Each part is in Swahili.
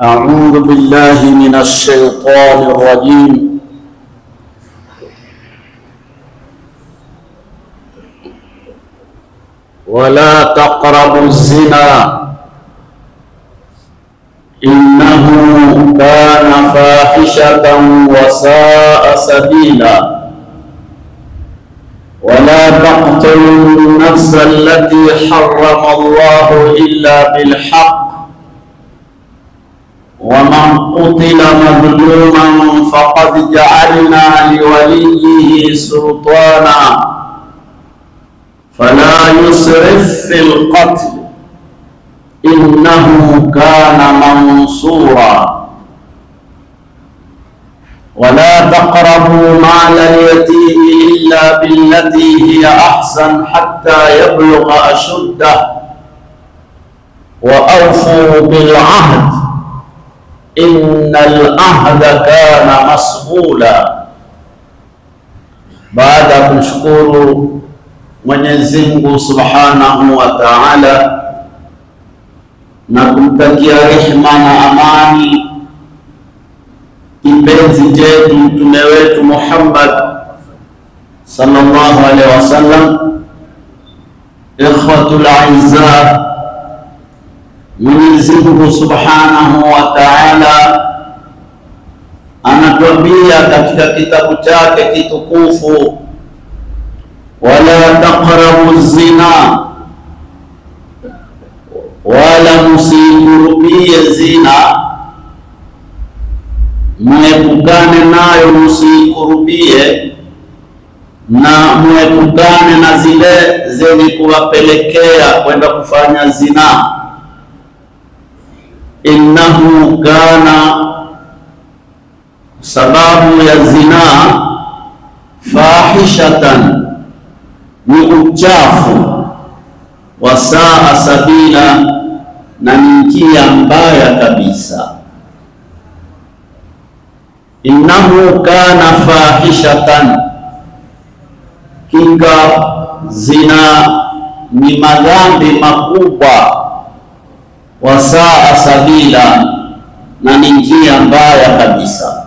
أعوذ بالله من الشيطان الرجيم. ولا تقربوا الزنا إنه كان فاحشة وساء سبيلا ولا تقتلوا النفس التي حرم الله إلا بالحق ومن قتل مظلوما فقد جعلنا لوليه سلطانا فلا يسرف في القتل إنه كان منصورا ولا تقربوا مال اليتيم إلا بالتي هي أحسن حتى يبلغ أشده وأوفوا بالعهد إن العهد كان مسؤولا. Baada ya kumshukuru Mwenyezi Mungu Subhanahu wa Ta'ala na kumtakia rehema na amani kipenzi chetu mtume wetu Muhammad sallallahu alaihi wasallam, ikhwatul aizza, Mwenyezi Mungu Subhanahu wa Ta'ala anatuambia katika kitabu chake kitukufu, wala taqrabu zina, wala musikurubie zina, muepukane nayo, musikurubie na muepukane na zile zenye kuwapelekea kwenda kufanya zina. Innahu kana, sababu ya zina, fahishatan, ni uchafu, wasaa sabila, na ni njia mbaya kabisa. Innahu kana fahishatan, kinga zina ni madhambi makubwa, wasaa sabila, na ni njia mbaya kabisa.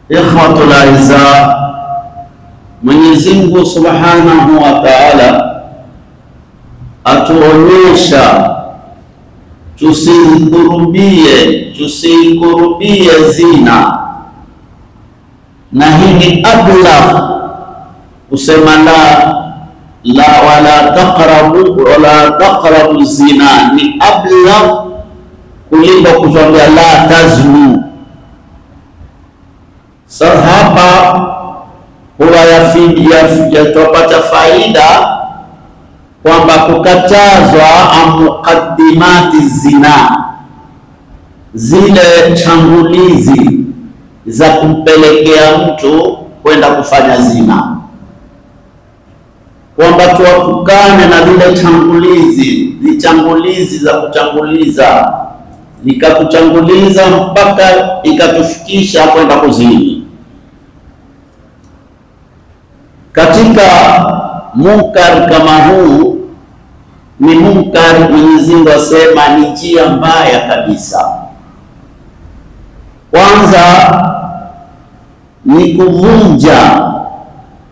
Ikhwatul aizza, Mwenyezi Mungu Subhanahu wa Ta'ala atuonyesha tusikurubie zina, na hii ni ablagh kusema wala taqrabu zina, ni ablagh kuliko kutuambia la taznu. Sasa hapa huwa yatupata faida kwamba kukatazwa muqaddimati zina, zile changulizi za kumpelekea mtu kwenda kufanya zina, kwamba tuwapukane na zile vichangulizi za kuchanguliza, ikakuchanguliza mpaka ikatufikisha kwenda kuzini. Katika munkar kama huu, ni munkar Mwenyezi Mungu asema ni njia mbaya kabisa. Kwanza ni kuvunja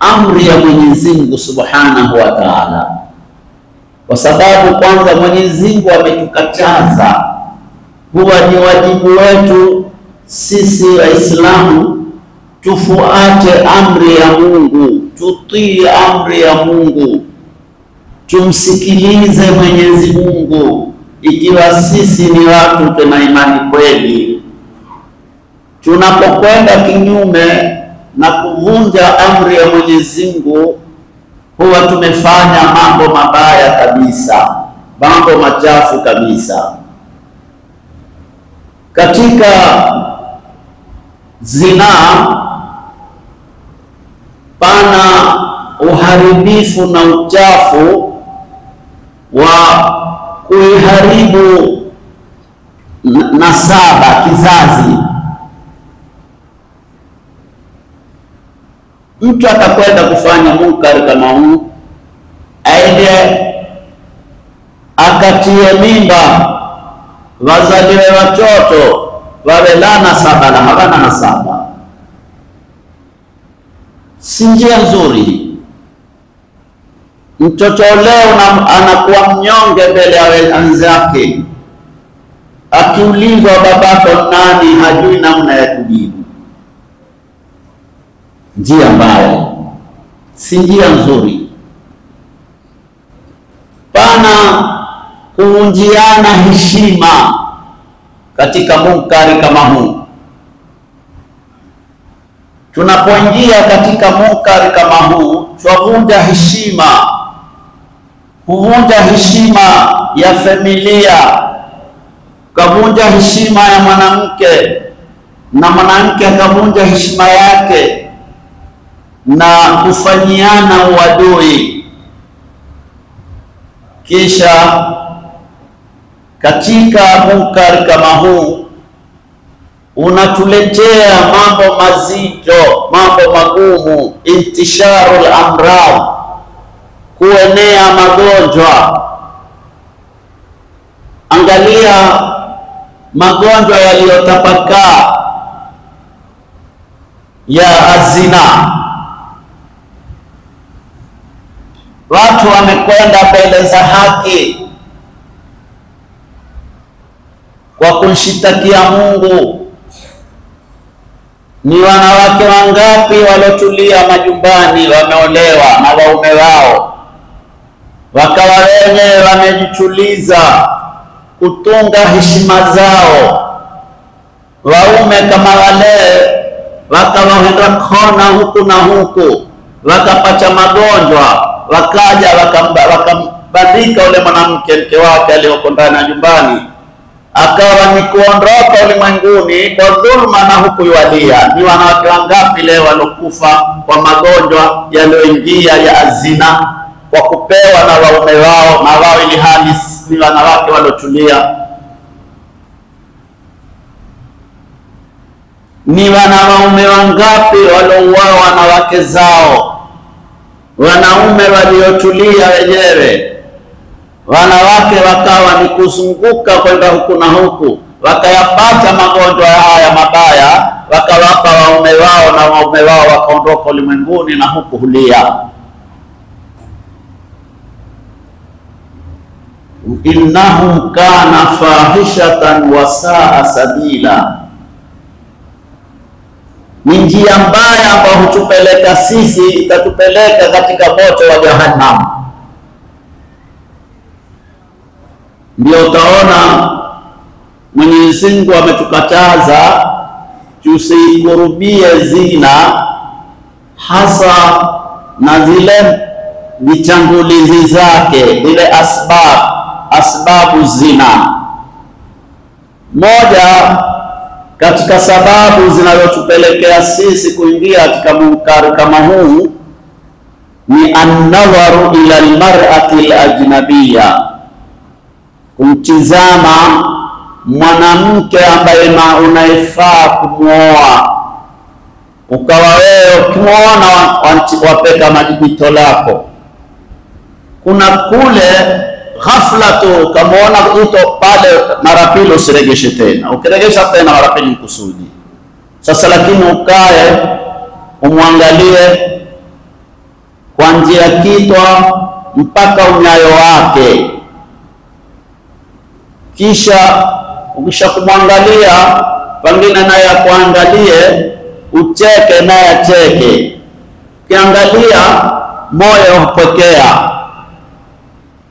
amri ya Mwenyezi Mungu Subhanahu wa Ta'ala, kwa sababu kwanza Mwenyezi Mungu ametukataza. Huwa ni wajibu wetu sisi Waislamu tufuate amri ya Mungu, tutii amri ya Mungu, tumsikilize Mwenyezi Mungu ikiwa sisi ni watu tuna imani kweli. Tunapokwenda kinyume na kuvunja amri ya Mwenyezi Mungu, huwa tumefanya mambo mabaya kabisa, mambo machafu kabisa. Katika zina pana uharibifu na uchafu wa kuiharibu nasaba, kizazi. Mtu atakwenda kufanya munkar kama huu, aende akatie mimba wazaliwe watoto wawe la nasaba na hawana nasaba. Si njia nzuri. Mtoto leo anakuwa mnyonge mbele ya wenzake, akiulizwa babako nani hajui namna ya kujibu. Njia mbaya, si njia nzuri. Pana kuvunjiana heshima katika munkari kama huu. Tunapoingia katika munkari kama huu, twavunja heshima, huvunja heshima ya familia, kavunja heshima ya mwanamke, na mwanamke akavunja heshima yake, na kufanyiana uadui. Kisha katika munkari kama huu unatuletea mambo mazito, mambo magumu, intisharul amrad, kuenea magonjwa. Angalia magonjwa yaliyotapakaa ya azina. Watu wamekwenda mbele za haki kwa kumshitakia Mungu. Ni wanawake wangapi walotulia majumbani wameolewa na waume wao, wakawa wenyewe wamejichuliza kutunga heshima zao. Waume kama wale wakawaenda kona huku na huku, wakapata magonjwa, wakaja wakambandika ule mwanamke mke wake aliyoko ndani ya nyumbani, akawa ni kuondoka ulimwenguni kwa dhulma na huku yualia. Ni wanawake wangapi leo walokufa kwa magonjwa yaliyoingia ya azina kwa kupewa na waume wao, na wao ili hali ni wanawake walotulia. Ni wanaume wangapi walouawa na wake zao, wanaume waliotulia wenyewe. Wanawake wakawa ni kuzunguka kwenda huku na huku, wakayapata magonjwa haya mabaya, wakawapa waume wao, na waume wao wakaondoka ulimwenguni na huku hulia. Innahum kana fahishatan wa saa sabila. Ni njia mbaya ambayo hutupeleka sisi, itatupeleka katika moto wa Jahannam. Ndio utaona Mwenyezi Mungu ametukataza tusikurubie zina, hasa na zile vitangulizi zake, zile asbabu zina. Moja katika sababu zinazotupelekea sisi kuingia katika munkari kama huu ni an-nadharu ila al-mar'ati al-ajnabiyya, kumtizama mwanamke ambaye unayefaa kumwoa, ukawa wewe ukimwona wapeka majibito lako. Kuna kule ghafla tu ukamwona ito pale, mara pili usiregeshe tena, ukiregesha tena mara pili mkusudi. Sasa lakini ukae umwangalie kuanzia kitwa mpaka unyayo wake, kisha ukisha kumwangalia pengine naye akuangalie, ucheke naye acheke. Ukiangalia moyo upokea,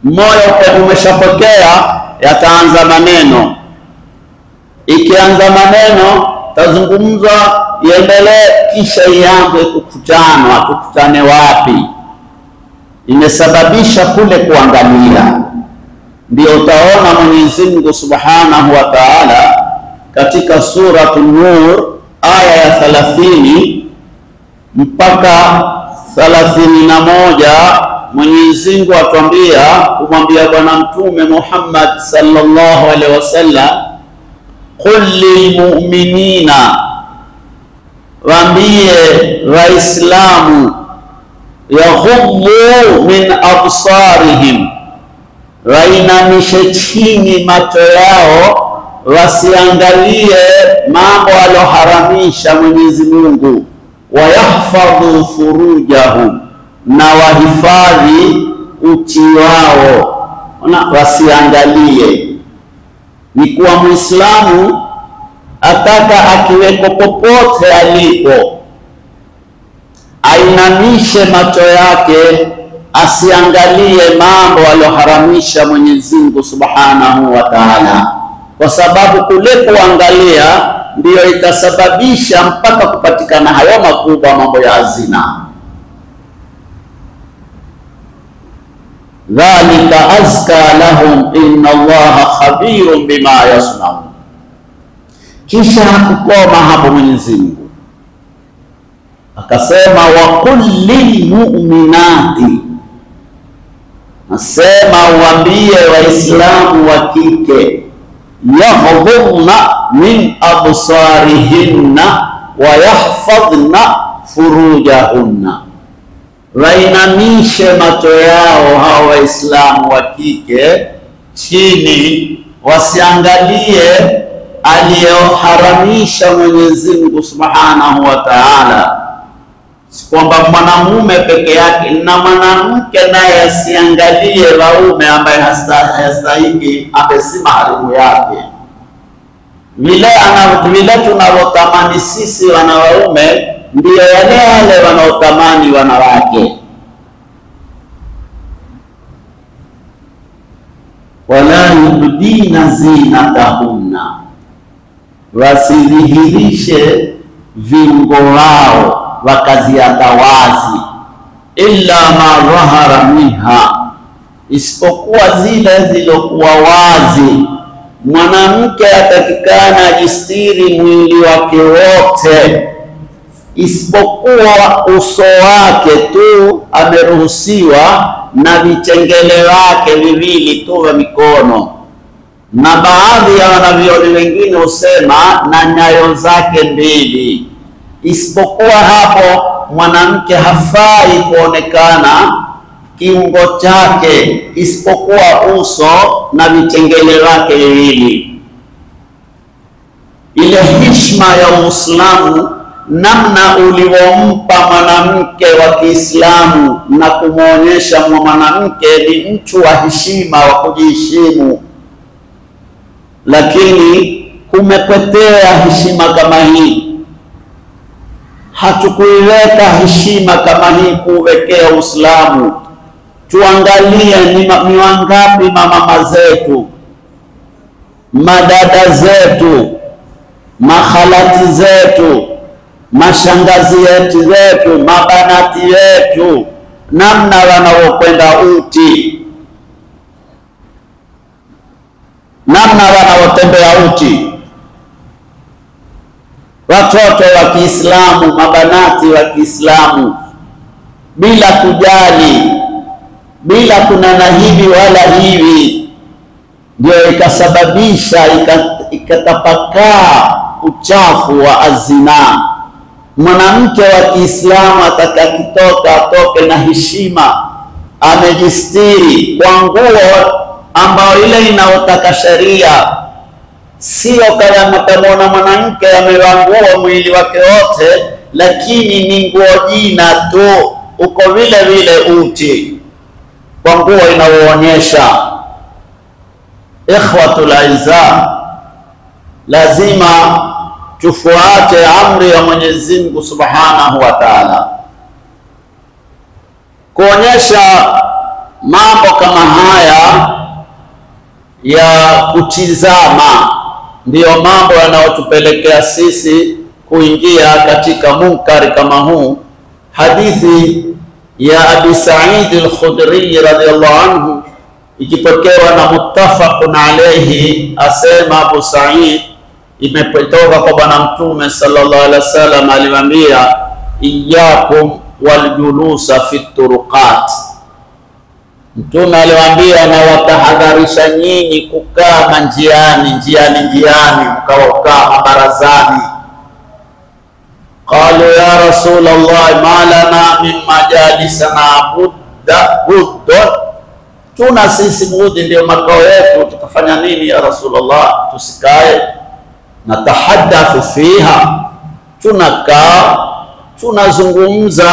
moyo umeshapokea, yataanza maneno. Ikianza maneno tazungumzwa, iendelee, kisha ianze kukutanwa. Tukutane wapi? Imesababisha kule kuangalia. Ndio utaona Mwenyezi Mungu Subhanahu wa Ta'ala katika Suratu Nur aya ya 30 mpaka 31, Mwenyezi Mungu atuambia, kumwambia Bwana Mtume Muhammad sallallahu alaihi wasallam, qul lilmu'minina, waambie Waislamu, yaghuddu min absarihim, wainamishe chini macho yao, wasiangalie mambo aloharamisha Mwenyezi Mungu, wayahfadhu furujahum, na wahifadhi uchi wao, wasiangalie. Ni kuwa Muislamu ataka akiweko popote alipo ainamishe macho yake, asiangalie mambo aloharamisha Mwenyezi Mungu Subhanahu wa Ta'ala, kwa sababu kule kuangalia ndiyo itasababisha mpaka kupatikana hayo makubwa, mambo ya zina. Dhalika azka lahum inna Allaha khabirun bima yasnaun. Kisha hakukoma hapo Mwenyezi Mungu akasema, wa kullil mu'minati, nasema uambie Waislamu wa kike, yaghdhurna min absarihinna wa yahfadhna furujahunna, wainamishe macho yao hao Waislamu wa kike chini, wasiangalie aliyoharamisha Mwenyezi Mungu Subhanahu wa Ta'ala. Si kwamba mwanamume peke yake, na mwanamke naye asiangalie waume ambaye hastahiki, amesi maharimu yake. Vile tunavyotamani sisi wanaume, ndio wale wanaotamani wanawake. Wala yubdina zinatahunna, wasidhihirishe vingo wao wakaziacha wazi, illa ma dhahara minha, isipokuwa zile zilokuwa wazi. Mwanamke atakikana ajistiri mwili wake wote, isipokuwa uso wake tu ameruhusiwa, na vichengele wake viwili tu vya mikono, na baadhi ya wanavyoni wengine husema na nyayo zake mbili. Isipokuwa hapo mwanamke hafai kuonekana kiungo chake, isipokuwa uso na vichengele wake viwili. Ile heshima ya Uislamu, namna ulivyompa mwanamke wa Kiislamu na kumwonyesha mwanamke ni mtu wa heshima, wa kujiheshimu, lakini kumepotea heshima kama hii. Hatukuiweka heshima kama hii kuwekea Uislamu. Tuangalie ni wangapi mama zetu, madada zetu, makhalati zetu, mashangazi zetu, mabanati wetu, namna wanaokwenda uti, namna wanaotembea uti. Watoto wa Kiislamu, mabanati wa Kiislamu, bila kujali, bila kunana hivi wala hivi, ndio ikasababisha ikatapakaa uchafu wa azina. Mwanamke wa Kiislamu atakakitoka atoke na heshima, amejistiri kwa nguo ambayo ile inaotaka sharia. Sio kama mtamwona mwanamke amevaa nguo mwili wake wote, lakini ni nguo jina tu, uko vile vile uchi, kwa nguo inaoonyesha. Ikhwatul aiza, lazima tufuate amri ya Mwenyezi Mungu Subhanahu wa Ta'ala. Kuonyesha mambo kama haya ya kutizama ndiyo mambo yanayotupelekea sisi kuingia katika munkari kama huu. Hadithi ya Abi Sa'id al-Khudri radhiyallahu anhu ikipokewa na muttafaqun alayhi, asema Abu Sa'id, imetoka kwa Bwana Mtume sallallahu alaihi wasallam, alimwambia iyyakum waljulusa fi turuqat. Mtume aliwaambia, na watahadharisha nyinyi kukaa manjiani, njiani, mkaokaa barazani. Qalu ya Rasulullah, ma lana min majalisana buddun, tuna sisi Budi ndio makao yetu, tutafanya nini ya Rasulullah? Tusikae na tahaddathu fiha, tunakaa tunazungumza.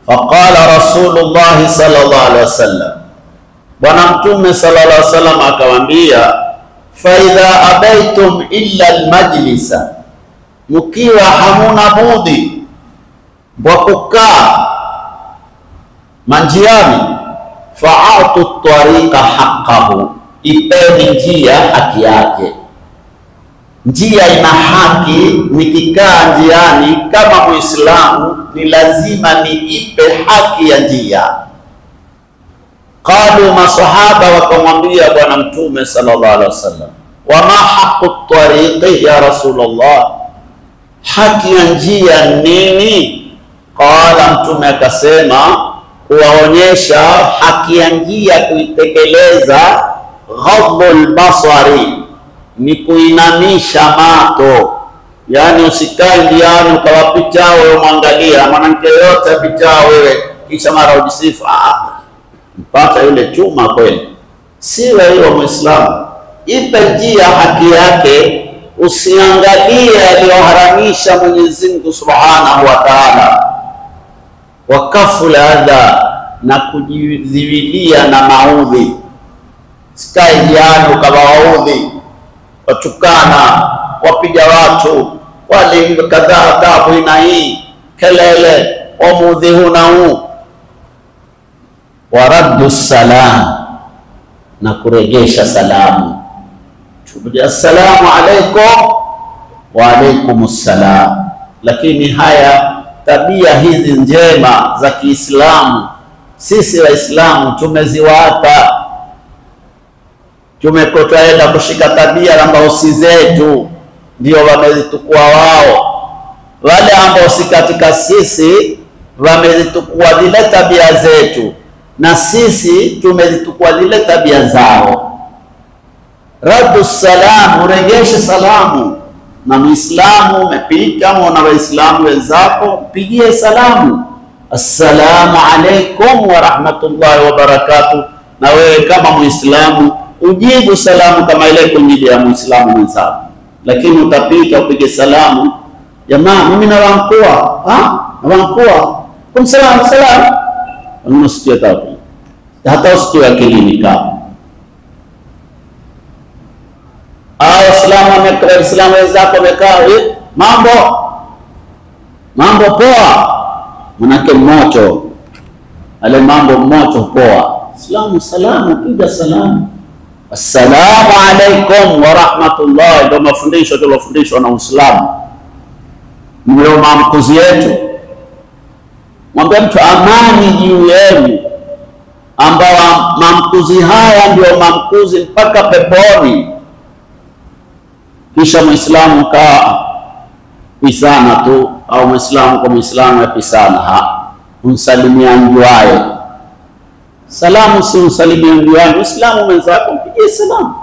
Faqala Rasulullah sallallahu alaihi wasallam, Bwana Mtume sallallahu alaihi wasallam akawaambia, fa idha abaitum illa almajlisa, mkiwa hamuna budi wa kukaa manjiani, fa'atu tariqa haqqahu, ipeni njia haki yake. Njia ina haki, nikikaa njiani kama Muislamu ni lazima niipe haki ya njia. Qalu, masahaba wakamwambia Bwana Mtume sallallahu alaihi wasallam, wa ma haqqu tariqi ya Rasulullah, haki ya njia nini? Qala, Mtume akasema, kuwaonyesha haki ya njia kuitekeleza, ghadhul basari, ni kuinamisha macho. Yani usikae njiani ukawapicha wewe mwangalia mwanamke yote apicha wewe kisha mara ujisifu mpaka yule chuma kweli. Siwe hiyo Muislamu, ipe njia haki yake, usiangalie aliyoharamisha Mwenyezi Mungu Subhanahu wa Ta'ala. Wakafu adha, na kujiziwilia na maudhi. Sikae njiani ukawaudhi, watukana, wapiga watu, wale kadhaa tabu ina hii kelele, wamuudhi huna huu. Waraddu salam, na kuregesha salamu. Tubudia assalamu alaikum wa alaikumus salam. Lakini haya tabia hizi njema za Kiislamu sisi Waislamu tumeziwata. Tumekotaenda kushika tabia ambao si zetu, ndio wamezitukua wao. Wale ambao si katika sisi wamezitukua zile tabia zetu, na sisi tumezitukua zile tabia zao. Raddu salam, uregeshe salamu. Na Muislamu umepita na Waislamu wenzako, pigie salamu, assalamu alaikum wa rahmatullahi wa barakatuh. Na wewe kama Muislamu ujibu salamu kama ile kunijia Muislamu mwenzako. Lakini utapita upige salamu, jamaa mimi na wankoa, wankoa kumsalamu salamu, unasikia tabu, hata usikie akilini kama Waislamu wamekaa, Waislamu wenzako wamekaa, mambo poa, manake moto ale mambo moto poa. Islamu salamu, piga salamu, assalamu alaikum wa rahmatullahi. Ndio mafundisho tulofundishwa na Uislamu, ndio maamkuzi yetu. Mwambie mtu amani juu yenu, ambao maamkuzi haya ndio maamkuzi mpaka peponi. Kisha Muislamu kaa pisana tu, au Muislamu kwa Muislamu yapisana, unsalimia njuaye. Salamu si unsalimia njuaye, Muislamu mwenzako mpigie salamu.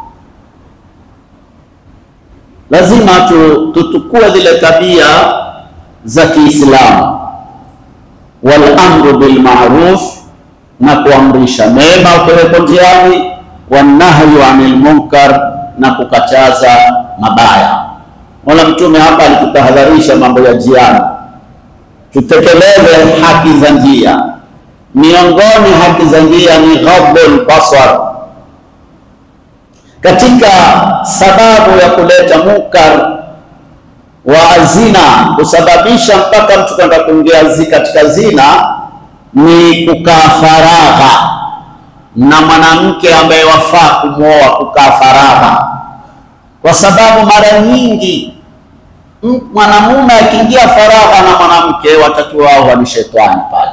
Lazima tutukue zile tabia za Kiislamu. Wal amru bil ma'ruf, na kuamrisha mema ukiwepo njiani, wan nahyu anil munkar, na kukataza mabaya. Mola Mtume hapa alitutahadharisha mambo ya njiani, tutekeleze haki za njia. Miongoni haki za njia ni ghadhul basar. Katika sababu ya kuleta munkar wa zina, kusababisha mpaka mtu kwenda kuingia katika zina, ni kukaa faragha na mwanamke ambaye wafaa kumwoa, kukaa faragha. Kwa sababu mara nyingi mwanamume akiingia faragha na mwanamke, watatu wao ni shetani pale.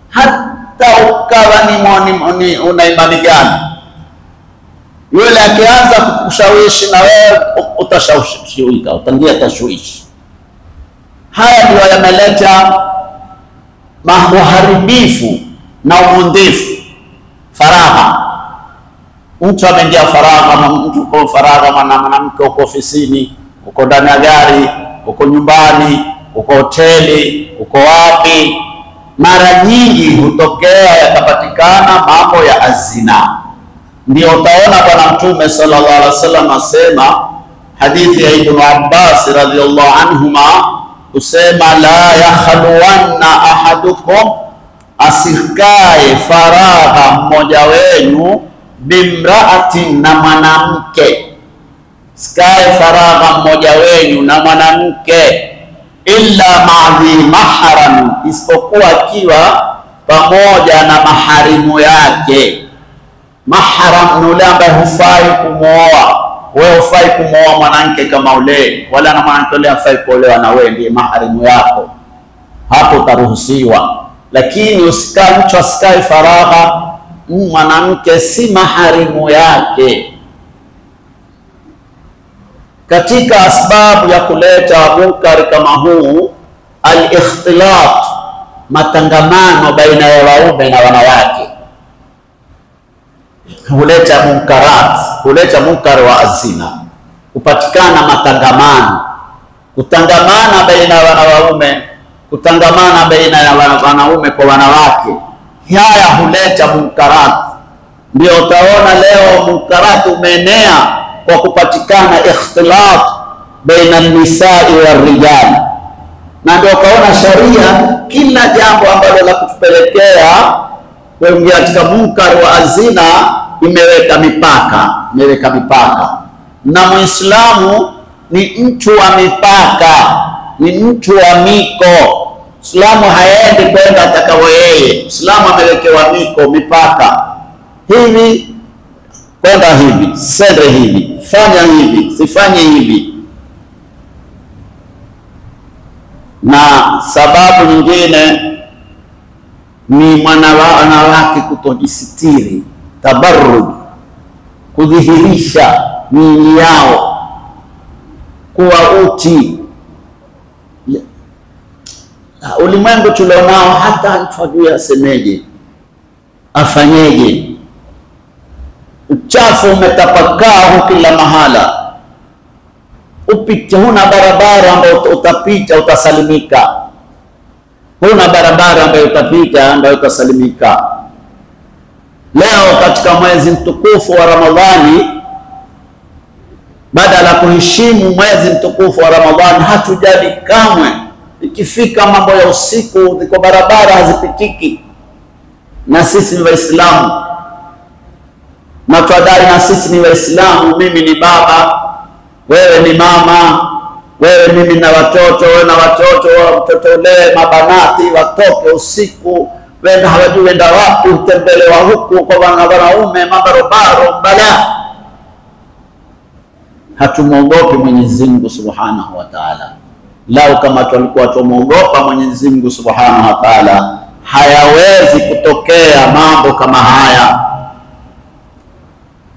Hata ukawa ni una imani gani, yule akianza kukushawishi na wewe utashawishika, utaingia tashwishi. Haya ndio yameleta uharibifu na umundifu. Faragha, mtu ameingia faragha, mtu uko faragha, mwanamke uko ofisini, uko ndani ya gari, uko nyumbani, uko hoteli, uko wapi, mara nyingi hutokea yakapatikana mambo ya azina. Ndio utaona Bwana Mtume sallallahu alaihi wasallam asema, hadithi ya Ibn Abbas radhiyallahu anhuma, usema la yakhluwanna ahadukum, asikae faragha mmoja wenu, bimraatin, na mwanamke. Sikae faragha mmoja wenu na mwanamke, illa ma'dhi mahram, isipokuwa akiwa pamoja na maharimu yake. Mahram ni yule ambaye hufai kumooa. Wewe hufai kumooa mwanamke kama ule, wala na mwanamke ule hafai kuolewa na wewe, ndiye maharimu yako, hapo utaruhusiwa. Lakini mtu asikae faragha, mwanamke si maharimu yake. Katika asbabu ya kuleta munkar kama huu, al-ikhtilat, matangamano baina ya waume na wanawake, huleta munkarat, huleta munkar wa azina. Kupatikana matangamano, kutangamana baina ya wanaume, kutangamana baina ya wanaume kwa wanawake, haya huleta munkarat. Ndio utaona leo munkarat umeenea kwa kupatikana ikhtilat baina an-nisa'i war-rijal. Na ndio kaona sharia kila jambo ambalo la kutupelekea kuingia katika munkar wa azina imeweka mipaka. Na Muislamu ni mtu wa mipaka, ni mtu wa miko. Islamu haendi kwenda atakao yeye. Islamu amewekewa mipaka. Hivi kwenda hivi, sende hivi, fanya hivi, sifanye hivi. Na sababu nyingine ni wanawake kutojisitiri, tabarruj, kudhihirisha miili yao, kuwa uchi. Ulimwengu tulionao, hata mtu asemeje, afanyeje, uchafu umetapakaa kila mahala. Upite, huna barabara ambayo utapita utasalimika. Huna barabara ambayo utapita ambayo utasalimika. Leo katika mwezi mtukufu wa Ramadhani, badala kuheshimu mwezi mtukufu wa Ramadhani, hatujali kamwe. Ikifika mambo ya usiku, ziko barabara hazipitiki. Na sisi ni Waislamu, na twadai na sisi ni Waislamu. Mimi ni baba, wewe ni mama, wewe mimi na watoto, wewe na watoto, mtotolee mabanati watoke usiku, wenda hawajui wenda wapi, utembelewa huku kwa wanaume, mabarobaro, bala. Hatumuogopi Mwenyezi Mungu Subhanahu wa Ta'ala. Lau kama tulikuwa tumuogopa Mwenyezi Mungu Subhanahu wa Ta'ala, hayawezi kutokea mambo kama haya.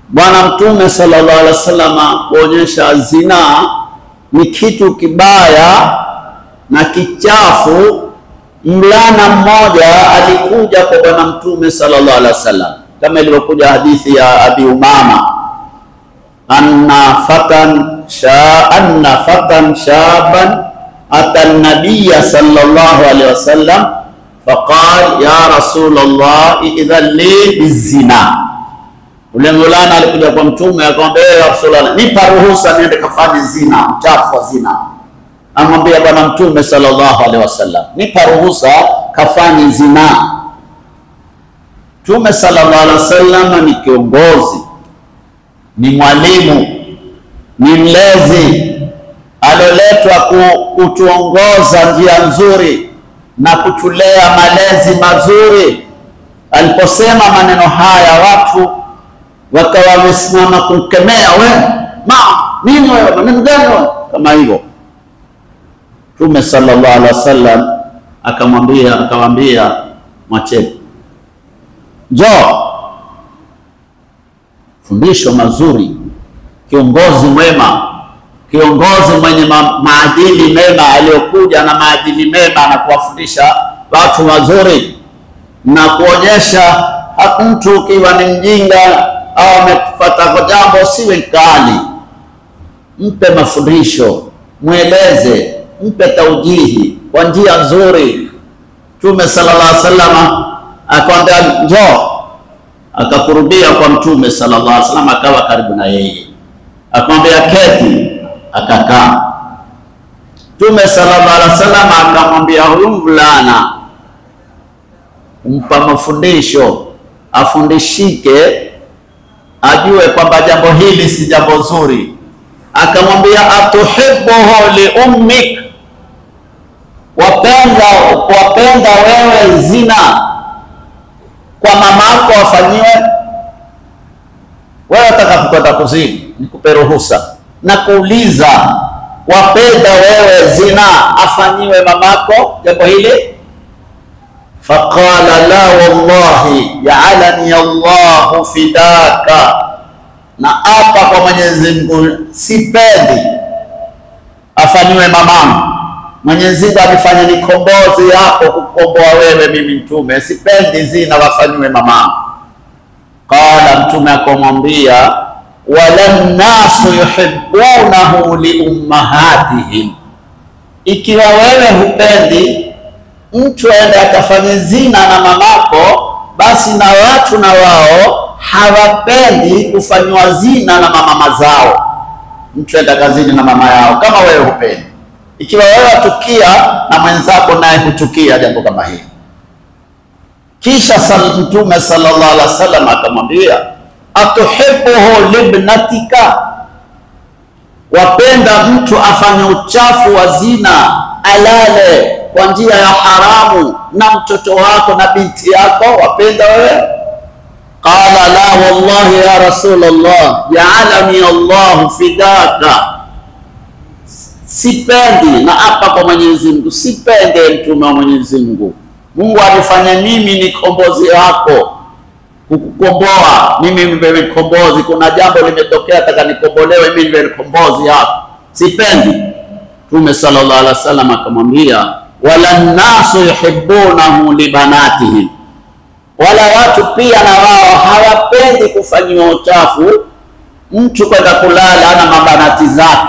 Bwana Mtume sallallahu alaihi wasallam kuonyesha zina ni kitu kibaya na kichafu. Mlana mmoja alikuja kwa Bwana Mtume sallallahu alaihi wasallam, kama ilivyokuja hadithi ya Abi Umama, anna fatan shaban ata an-nabiy sallallahu alaihi wasallam faqala ya Rasulullah idhan li bizina. Ule mvulana alikuja kwa Mtume akamwambia, ya Rasulullah, nipa ruhusa niende kafanye zina, uchafu wa zina. Amwambia Bwana Mtume sallallahu alaihi wasallam, nipa ruhusa kafanye zina. Mtume sallallahu alaihi wasallam ni kiongozi, ni mwalimu, ni mlezi, aloletwa kutuongoza njia nzuri na kutulea malezi mazuri. Aliposema maneno haya, watu wakawa wamesimama kumkemea, nini wewe, maneno gani kama hivyo? Mtume sallallahu alaihi wasallam akamwambia mwacheni. Njoo, fundisho mazuri, kiongozi mwema, kiongozi mwenye maadili mema, aliyokuja na maadili mema na kuwafundisha watu mazuri na kuonyesha mtu ukiwa ni mjinga au amefuata jambo siwe kali. Mpe mafundisho, mweleze, mpe taujihi kwa njia nzuri. Mtume sallallahu alaihi wasallam akamwambia njoo, akakurubia kwa Mtume sallallahu alaihi wasallam, akawa karibu na yeye, akamwambia keti, akakaa. Mtume sallallahu alaihi wasallam akamwambia huyu mvulana, umpa mafundisho, afundishike, ajue kwamba jambo hili si jambo zuri. Akamwambia atuhibbuhu li ummik, wapenda wewe zina kwa mamako wafanyiwe? Wewe utakapokwenda kuzini, nikupe ruhusa na kuuliza, wapenda wewe zina afanyiwe mamako jambo hili? Faqala la wallahi ja'alani Allahu fidaka, na hapa kwa Mwenyezi Mungu sipendi afanyiwe mamangu. Mwenyezi Mungu alifanya ni kombozi yako kukomboa wewe mimi Mtume, sipendi zina wafanyiwe mamangu. Qala, Mtume akamwambia walan nasu yuhibbunahu li ummahatihim, ikiwa wewe hupendi mtu aende akafanye zina na mamako, basi na watu na wao hawapendi kufanywa zina na mama zao. Mtu aende kazini na mama yao kama wewe hupendi. Ikiwa wewe atukia na mwenzako naye hutukia jambo kama hili. Kisha Mtume sallallahu alaihi wasallam akamwambia atuhibbuhu libnatika, wapenda mtu afanye uchafu wa zina, alale kwa njia ya haramu na mtoto wako na binti yako, wapenda wewe? Qala la wallahi ya Rasulullah ja'alani Allahu fidaka, sipendi, na hapa kwa Mwenyezi Mungu sipende, Mtume wa Mwenyezi Mungu, Mungu alifanya mimi ni kombozi wako, kukukomboa mimi niwe kombozi. Kuna jambo limetokea nataka nikombolewe, mimi niwe kombozi yako, sipendi. Mtume sallallahu alaihi wasallam akamwambia wala nasu yuhibbunahu libanatihim, wala watu pia na wao hawapendi kufanyiwa uchafu mtu kwenda kulala na mabanati zake.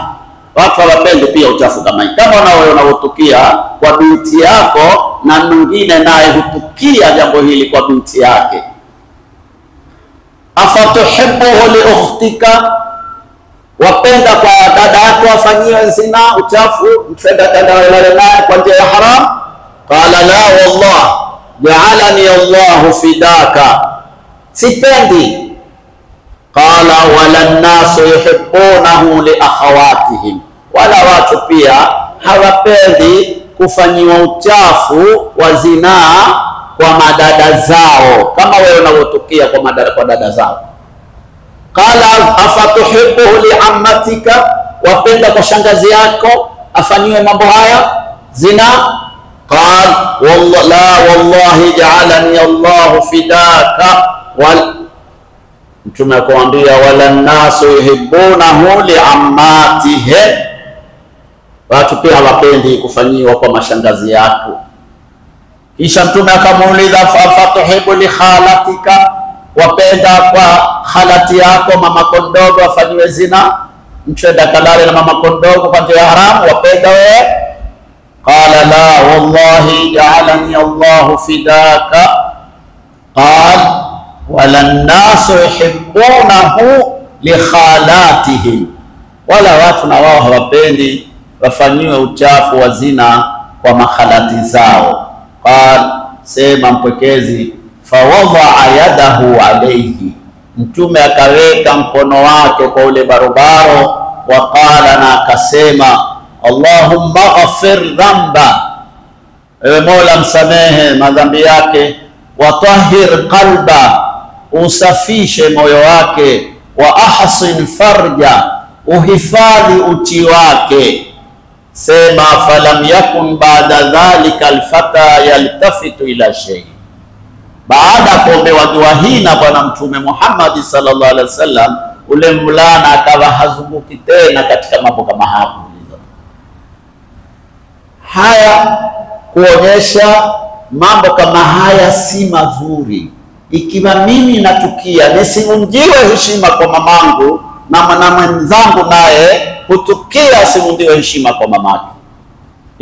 Watu hawapendi pia uchafu kama hii, kama unaotukia kwa binti yako na mwingine naye hutukia jambo hili kwa binti yake. Afatuhibbuhu li ukhtika, wapenda kwa dada yako afanyiwe zina uchafu, mtenda dada wale naye kwa njia ya haram? Qala la wallah ja'alani Allahu fidaka, sipendi. Qala wala nasu yuhibbunahu li akhawatihim, wala watu pia hawapendi kufanyiwa uchafu wa zinaa kwa madada zao kama wewe unavotukia kwa dada zao. Qala afatuhibbuhu li ammatika, wapenda kwa shangazi yako afanyiwe mambo haya zina? Qala la wallahi ja'alani Allahu fidaka, Mtume akamwambia wala nasu yuhibbunahu li ammatihi, watu pia hawapendi kufanyiwa kwa mashangazi yako. Kisha Mtume akamuuliza fatuhibbu li khalatika, wapenda kwa khalati yako mama kondogo afanyiwe zina, mchenda kalale na mama kondogo kwa njia ya haramu, wapenda wewe? Qala la wallahi ja'alani Allahu fidaka. Qala wala nasu yuhibbunahu li khalatihim, wala watu na wao hawapendi wafanyiwe uchafu wa zina kwa makhalati zao. Qala, sema mpokezi, fawadha yadahu alayhi, Mtume akaweka mkono wake kwa ule barobaro, waqala, na akasema Allahumma ghafir dhanba, ewe Mola msamehe madhambi yake, watahhir qalba, usafishe moyo wake, wa ahsin farja, uhifadhi uchi wake. Sema falam yakun ba'da dhalika alfata yaltafitu ila shay, baada ya kuombewa dua hii na Bwana Mtume Muhammad sallallahu alaihi wasallam, ule mvulana akawa hazunguki tena katika mambo kama hapo. Haya kuonyesha mambo kama haya si mazuri. Ikiwa mimi natukia nisivunjiwe heshima kwa mamangu na mwenzangu naye hutukia asivunjiwe heshima kwa mamake,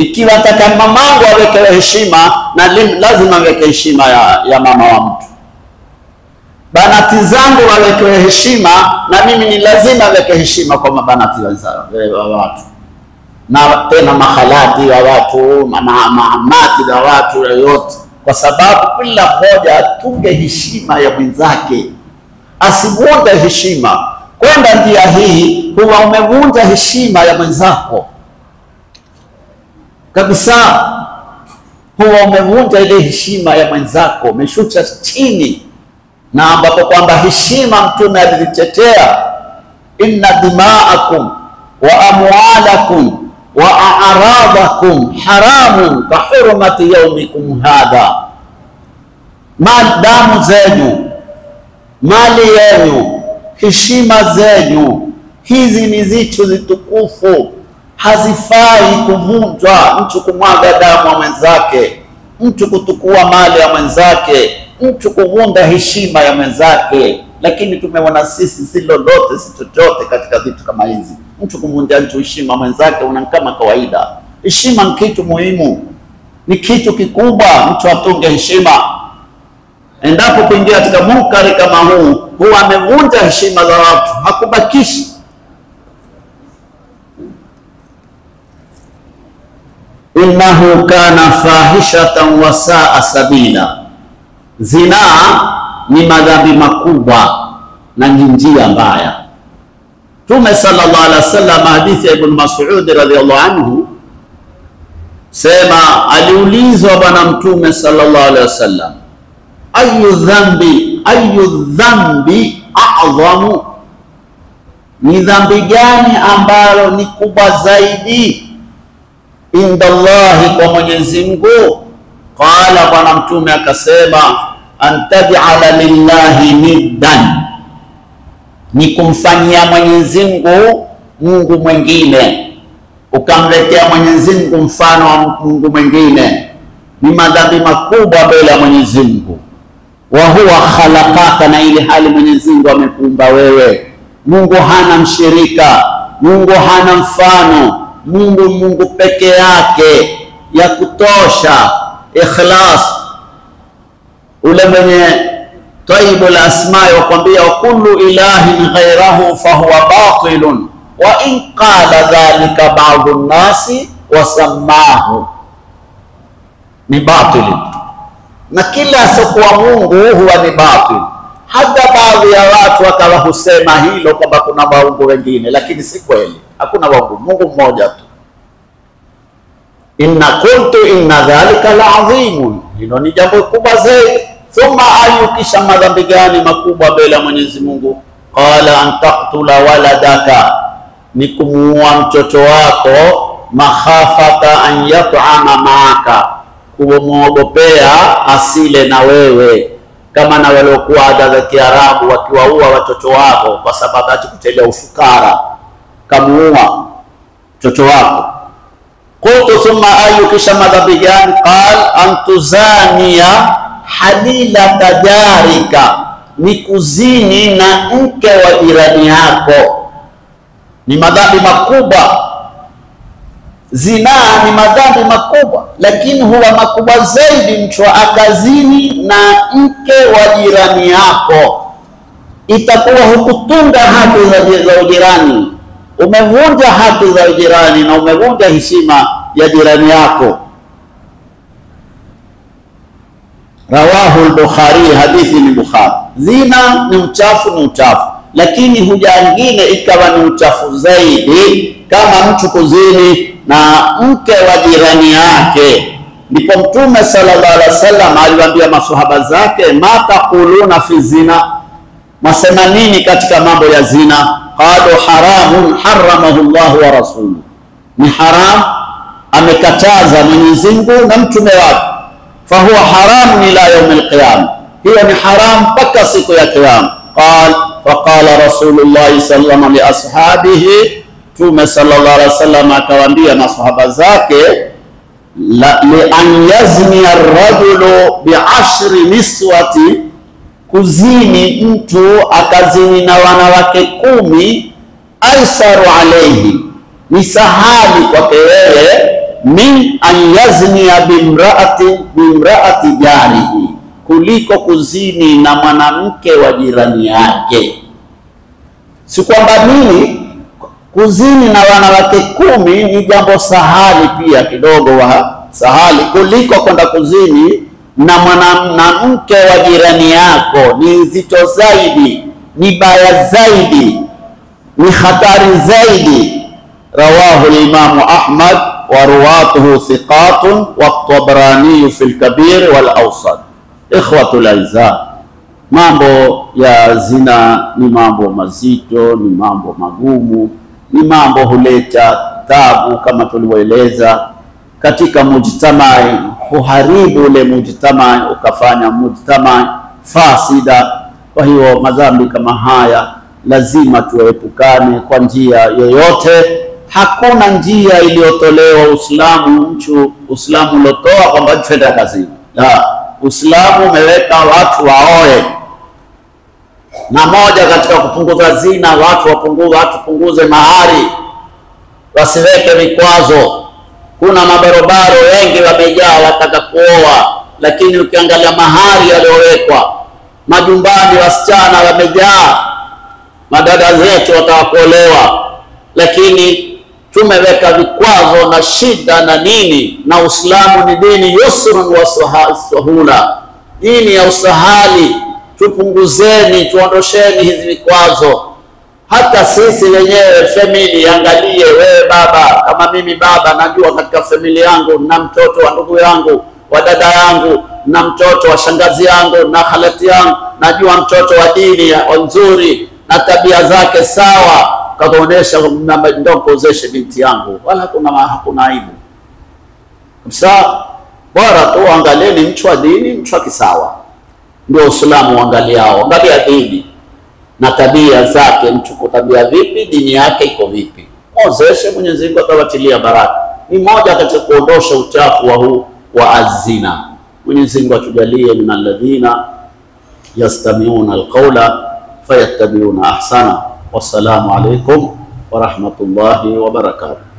Ikiwa nataka mamangu awekewe heshima, na lazima aweke heshima ya mama wa mtu. Banati zangu wawekewe heshima, na mimi ni lazima aweke heshima kwa mabanati wa watu, na tena mahalati wa watu, mahamati wa watu yote, kwa sababu kila mmoja atunge heshima ya mwenzake, asivunje heshima. Kwenda njia hii huwa umevunja heshima ya mwenzako kabisa, huwa umevunja ile heshima ya mwenzako, umeshusha chini, na ambapo kwamba heshima Mtume alitetea, inna dima'akum wa amwalakum wa a'radakum haramun ka hurmati yawmikum hadha, damu zenyu, mali yenu, heshima zenyu, hizi ni zitu zitukufu, hazifai kuvunjwa. Mtu kumwaga damu ya mwenzake, mtu kutukua mali ya mwenzake, mtu kuvunja heshima ya mwenzake. Lakini tumeona sisi si lolote, si chochote katika vitu kama hizi. Mtu kumvunja mtu heshima mwenzake una kama kawaida. Heshima ni kitu muhimu, ni kitu kikubwa, mtu atunge heshima. Endapo kuingia katika munkari kama huu, huwa amevunja heshima za watu, hakubakishi. Innahu kana fahishatan wa saa sabila, zina ni madhambi makubwa na ni njia mbaya. Mtume sallallahu alaihi wasallam, hadithi ya Ibn Mas'ud radhiyallahu anhu, sema aliulizwa bwana Mtume sallallahu alaihi wasallam, ayu dhambi a'zamu, ni dhambi gani ambalo ni kubwa zaidi inda Allahi, kwa Mwenyezi Mungu? Qala, bwana Mtume akasema, antaj'ala lillahi niddan, ni kumfanyia Mwenyezi Mungu mwingine, ukamletea Mwenyezi Mungu mfano wa Mungu mwingine. Ni madhambi makubwa mbele ya Mwenyezi Mungu. Wa huwa khalaqaka, na ili hali Mwenyezi Mungu amekuumba wewe. Mungu hana mshirika, Mungu hana mfano, Mungu peke yake ya kutosha. Ikhlas, ule mwenye taibul asma'i wakwambia, kullu ilahin ghairahu fahuwa batilun wa in qala dhalika ba'dhu an-nasi wa sammahu, ni batili, na kila asokuwa Mungu huwa ni batili. Hata baadhi ya watu wakawa husema hilo kwamba kuna waungu wengine, lakini si kweli, hakuna waungu, Mungu mmoja tu. Inna qultu inna dhalika la'adhimun, hilo ni jambo kubwa zaidi. Thumma ayu, kisha madhambi gani makubwa mbele ya Mwenyezi Mungu? Qala an taqtula waladaka, ni kumuua mtoto wako, makhafata an yat'ama ma'aka, kumwogopea asile na wewe, kama na waliokuwa ada za Kiarabu wakiwaua watoto wako kwa sababu ati kutelea ufukara, kamuua mtoto wako. Qultu thumma ayu, kisha madhambi gani? Qal an tuzania halilata jarika, ni kuzini na mke wa jirani yako. Ni madhambi makubwa. Zina ni madhambi makubwa, lakini huwa makubwa zaidi mtu akazini na mke wa jirani yako. Itakuwa hukutunga haki za jirani, umevunja haki za jirani na umevunja heshima ya jirani yako. Rawahu al-Bukhari, hadithi ni Bukhari. Zina ni uchafu, lakini huja nyingine ikawa ni uchafu zaidi, kama mtu kuzini na mke wa jirani yake. Ndipo Mtume sallallahu alaihi wasallam aliwaambia maswahaba zake, ma taquluna fi zina, masema nini katika mambo ya zina? Qalu haramun haramahu Allah wa rasuluhu, ni haram, amekataza Mwenyezi Mungu na mtume wake. Fahuwa haramun ila yaum al-qiyama, hiyo ni haram mpaka siku ya kiyama. Faqala Rasulullah sallallahu alaihi ashabihi, Mtume sallallahu alaihi wasallam akawaambia maswahaba zake, li an yazni ar-rajulu bi 10 niswati, kuzini mtu akazini na wanawake 10, aisaru alayhi, ni sahali kwake yeye, min an yaznia bimraati jarihi, kuliko kuzini na mwanamke wa jirani yake. Si kwamba nini kuzini na wanawake 10 ni jambo sahali, pia kidogo wa sahali, kuliko kwenda kuzini na mwanamke wa jirani yako. Ni zito zaidi, ni baya zaidi, ni hatari zaidi. Rawahu al-Imam Ahmad wa ruwatuhu thiqatun wa Tabrani fi al-Kabir wal Awsat. Ikhwatul aizza, mambo ya zina ni mambo mazito, ni mambo magumu, ni mambo huleta taabu kama tulivyoeleza katika mujtamai, huharibu ule mujtamai, ukafanya mujtamai fasida. Kwa hiyo madhambi kama haya lazima tuepukane kwa njia yoyote. Hakuna njia iliyotolewa Uislamu ulotoa kwamba twende kazini. La, Uislamu umeweka watu waoe, na moja katika kupunguza zina watu punguze mahari, wasiweke vikwazo. Kuna mabarobaro wengi wamejaa wataka kuoa, lakini ukiangalia mahari yaliyowekwa majumbani, wasichana wamejaa, madada zetu watakuolewa, lakini tumeweka vikwazo na shida na nini. Na Uislamu ni dini yusrun wa sahula, dini ya usahali. Tupunguzeni, tuondosheni hizi vikwazo. Hata sisi wenyewe family, angalie wewe baba, kama mimi baba, najua katika familia yangu na mtoto wa ndugu yangu, wa dada yangu, na mtoto wa shangazi yangu na khalati yangu, najua mtoto wa dini nzuri na tabia zake sawa, kakuonesha ndio kuozeshe binti yangu, wala hakuna aibu. Sasa bora tu angalieni mtu wa dini, mtu wa kisawa. Ndio Uislamu uangaliao, angalia dini na tabia zake, mtu kwa tabia vipi, dini yake iko vipi, ozeshe, Mwenyezi Mungu atawatilia baraka. Ni moja katika kuondosha uchafu wa huu wa azina. Mwenyezi Mungu atujalie min alladhina yastami'una alqawla fayattabi'una ahsana. Wassalamu alaykum wa rahmatullahi wa barakatuh.